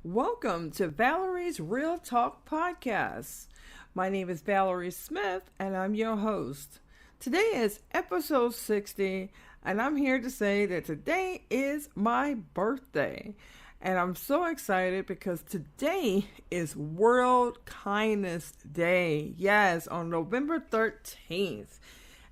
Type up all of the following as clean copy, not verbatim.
Welcome to Valerie's Real Talk Podcast. My name is Valerie Smith and I'm your host. Today is episode 60 and I'm here to say that today is my birthday. And I'm so excited because today is World Kindness Day. Yes, on November 13th.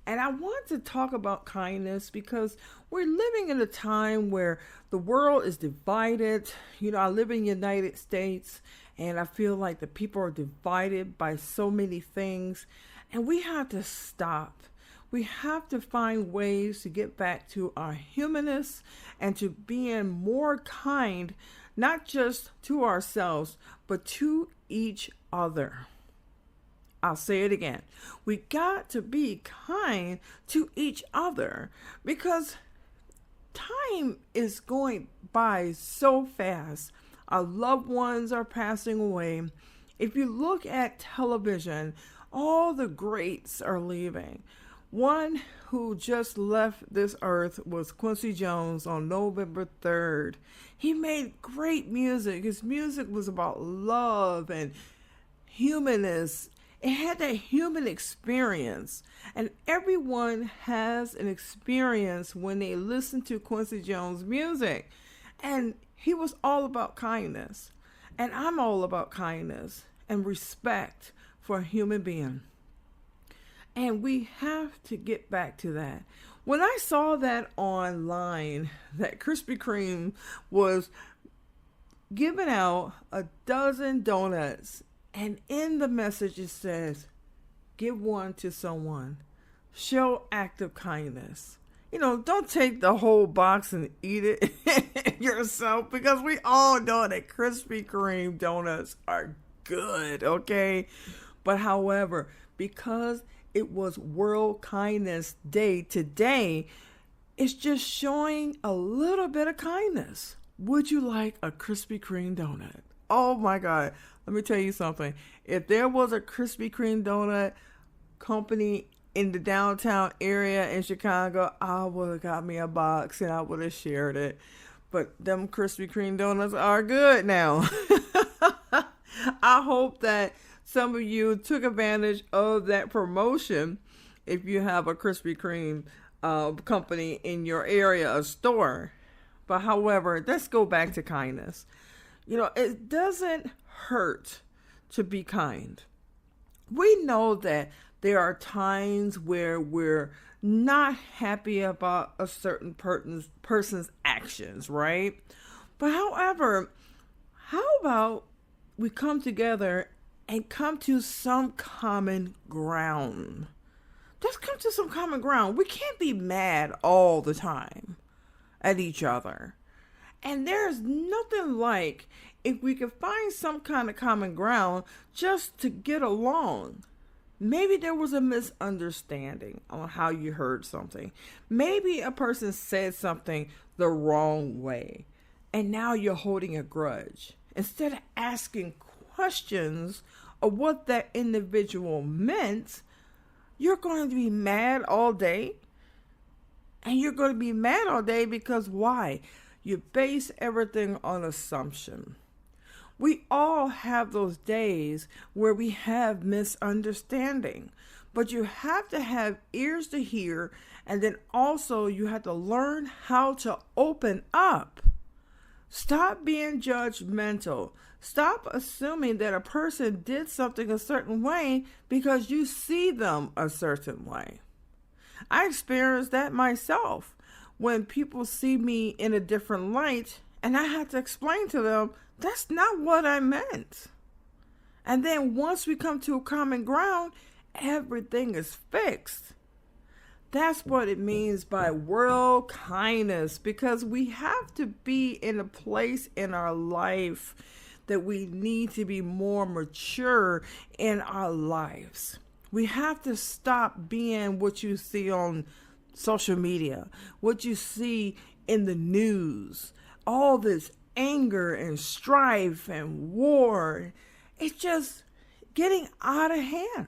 And I want to talk about kindness because we're living in a time where the world is divided. I live in the United States and I feel like the people are divided by so many things. And we have to stop. We have to find ways to get back to our humanness and to being more kind, not just to ourselves, but to each other. I'll say it again. We got to be kind to each other because time is going by so fast. Our loved ones are passing away. If you look at television, all the greats are leaving. One who just left this earth was Quincy Jones on November 3rd. He made great music. His music was about love and humanness. It had that human experience, and everyone has an experience when they listen to Quincy Jones' music, and he was all about kindness, and I'm all about kindness and respect for a human being, and we have to get back to that. When I saw that online, that Krispy Kreme was giving out a dozen donuts, and in the message it says, give one to someone. Show act of kindness. Don't take the whole box and eat it yourself because we all know that Krispy Kreme donuts are good, okay? But however, because it was World Kindness Day today, it's just showing a little bit of kindness. Would you like a Krispy Kreme donut? Oh my God. Let me tell you something. If there was a Krispy Kreme donut company in the downtown area in Chicago, I would have got me a box and I would have shared it. But them Krispy Kreme donuts are good now. I hope that some of you took advantage of that promotion if you have a Krispy Kreme company in your area, a store. But however, let's go back to kindness. It doesn't hurt to be kind. We know that there are times where we're not happy about a certain person's actions, right? But however, how about we come together and come to some common ground? Let's come to some common ground. We can't be mad all the time at each other. And there's nothing like if we could find some kind of common ground just to get along. Maybe there was a misunderstanding on how you heard something. Maybe a person said something the wrong way, and now you're holding a grudge. Instead of asking questions of what that individual meant, you're going to be mad all day. And you're going to be mad all day because why? You base everything on assumption. We all have those days where we have misunderstanding, but you have to have ears to hear, and then also you have to learn how to open up. Stop being judgmental. Stop assuming that a person did something a certain way because you see them a certain way. I experienced that myself. When people see me in a different light, and I had to explain to them, that's not what I meant. And then once we come to a common ground, everything is fixed. That's what it means by world kindness, because we have to be in a place in our life that we need to be more mature in our lives. We have to stop being what you see on social media, what you see in the news, all this anger and strife and war. It's just getting out of hand.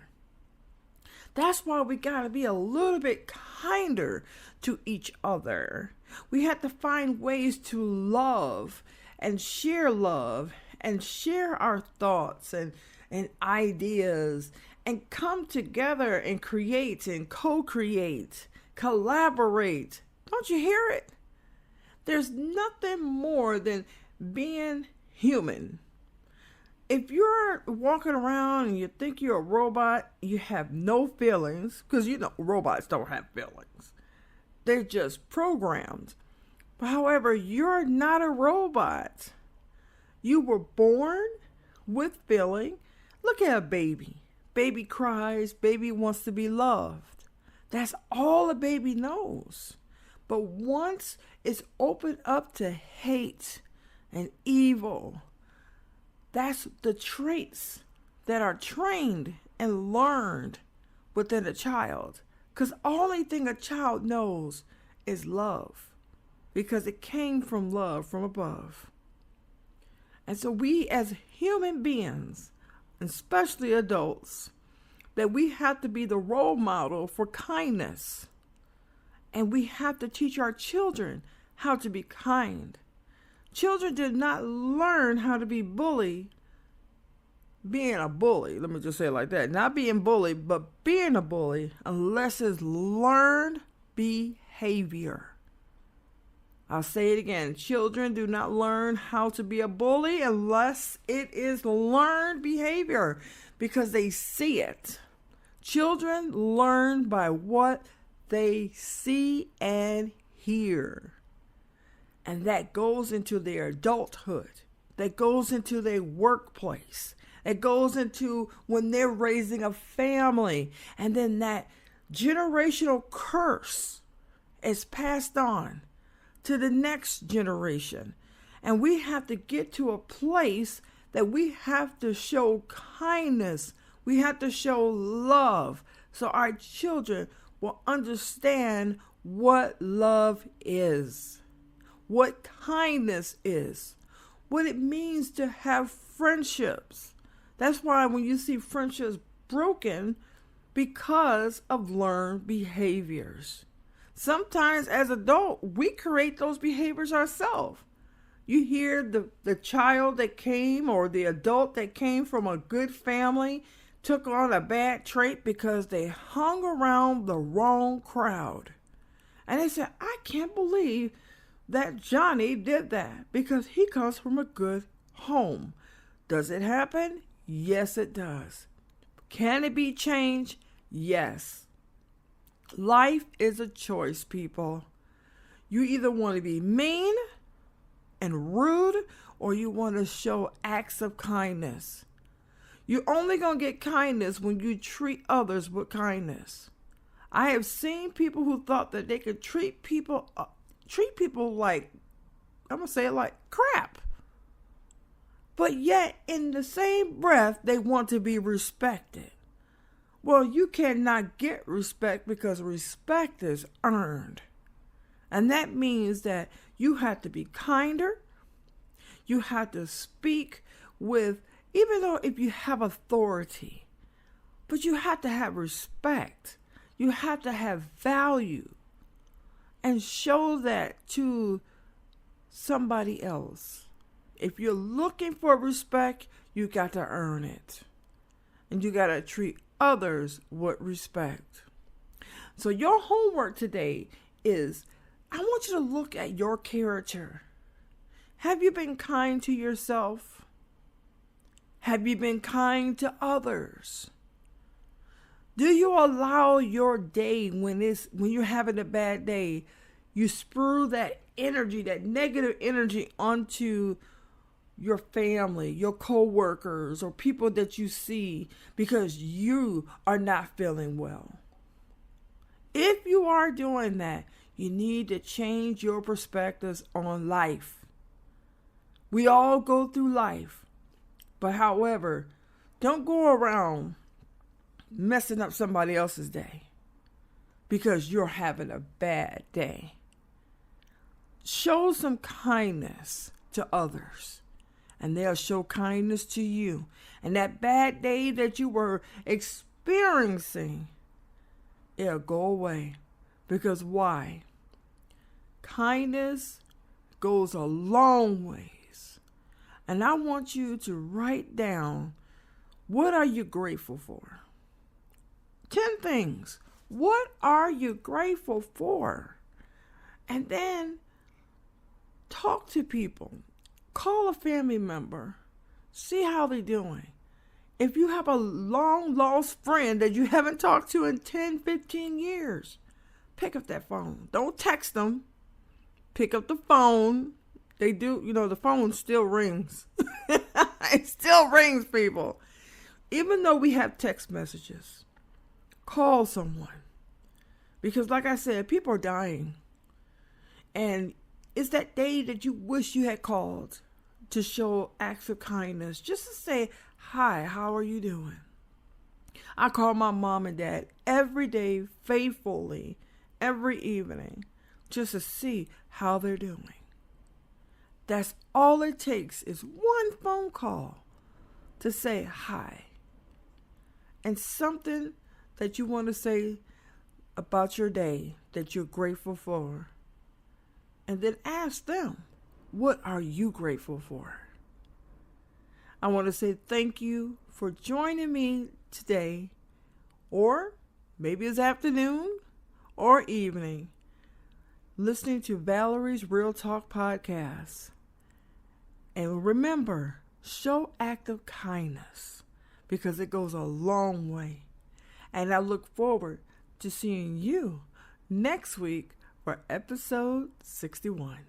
That's why we got to be a little bit kinder to each other. We have to find ways to love and share love and share our thoughts and ideas and come together and create and co-create, collaborate. Don't you hear it? There's nothing more than being human. If you're walking around and you think you're a robot, you have no feelings, because robots don't have feelings. They're just programmed. However, you're not a robot. You were born with feeling. Look at a baby. Baby cries. Baby wants to be loved. That's all a baby knows. But once it's opened up to hate and evil, that's the traits that are trained and learned within a child. Because the only thing a child knows is love. Because it came from love from above. And so we as human beings, especially adults, that we have to be the role model for kindness. And we have to teach our children how to be kind. Children did not learn how to be being a bully. Let me just say it like that. Not being bullied, but being a bully, unless it's learned behavior. I'll say it again. Children do not learn how to be a bully unless it is learned behavior, because they see it. Children learn by what they see and hear. And that goes into their adulthood. That goes into their workplace. It goes into when they're raising a family. And then that generational curse is passed on to the next generation. And we have to get to a place that we have to show kindness. We have to show love so our children will understand what love is, what kindness is, what it means to have friendships. That's why when you see friendships broken, because of learned behaviors. Sometimes as adults, we create those behaviors ourselves. You hear the child that came or the adult that came from a good family took on a bad trait because they hung around the wrong crowd. And they said, I can't believe that Johnny did that because he comes from a good home. Does it happen? Yes, it does. Can it be changed? Yes. Life is a choice, people. You either want to be mean and rude, or you want to show acts of kindness. You're only going to get kindness when you treat others with kindness. I have seen people who thought that they could treat people like, I'm going to say it like crap. But yet, in the same breath, they want to be respected. Well, you cannot get respect because respect is earned. And that means that you have to be kinder. You have to speak with, even though if you have authority, but you have to have respect. You have to have value and show that to somebody else. If you're looking for respect, you got to earn it. And you got to treat others with respect. So your homework today is, I want you to look at your character. Have you been kind to yourself? Have you been kind to others? Do you allow your day when you're having a bad day, you sprue that energy, that negative energy onto your family, your co-workers, or people that you see because you are not feeling well? If you are doing that, you need to change your perspectives on life. We all go through life, but however, don't go around messing up somebody else's day because you're having a bad day. Show some kindness to others, and they'll show kindness to you. And that bad day that you were experiencing, it'll go away. Because why? Kindness goes a long ways. And I want you to write down, what are you grateful for? 10 things. What are you grateful for? And then talk to people. Call a family member. See how they're doing. If you have a long lost friend that you haven't talked to in 10, 15 years, pick up that phone. Don't text them. Pick up the phone. They do, the phone still rings. It still rings, people. Even though we have text messages, call someone. Because like I said, people are dying. And it's that day that you wish you had called to show acts of kindness. Just to say, hi, how are you doing? I call my mom and dad every day faithfully, every evening, just to see how they're doing. That's all it takes is one phone call to say hi. And something that you want to say about your day that you're grateful for. And then ask them, what are you grateful for? I want to say thank you for joining me today, or maybe it's afternoon or evening, listening to Valerie's R.E.A.L Talk podcast. And remember, show act of kindness because it goes a long way. And I look forward to seeing you next week for episode 61.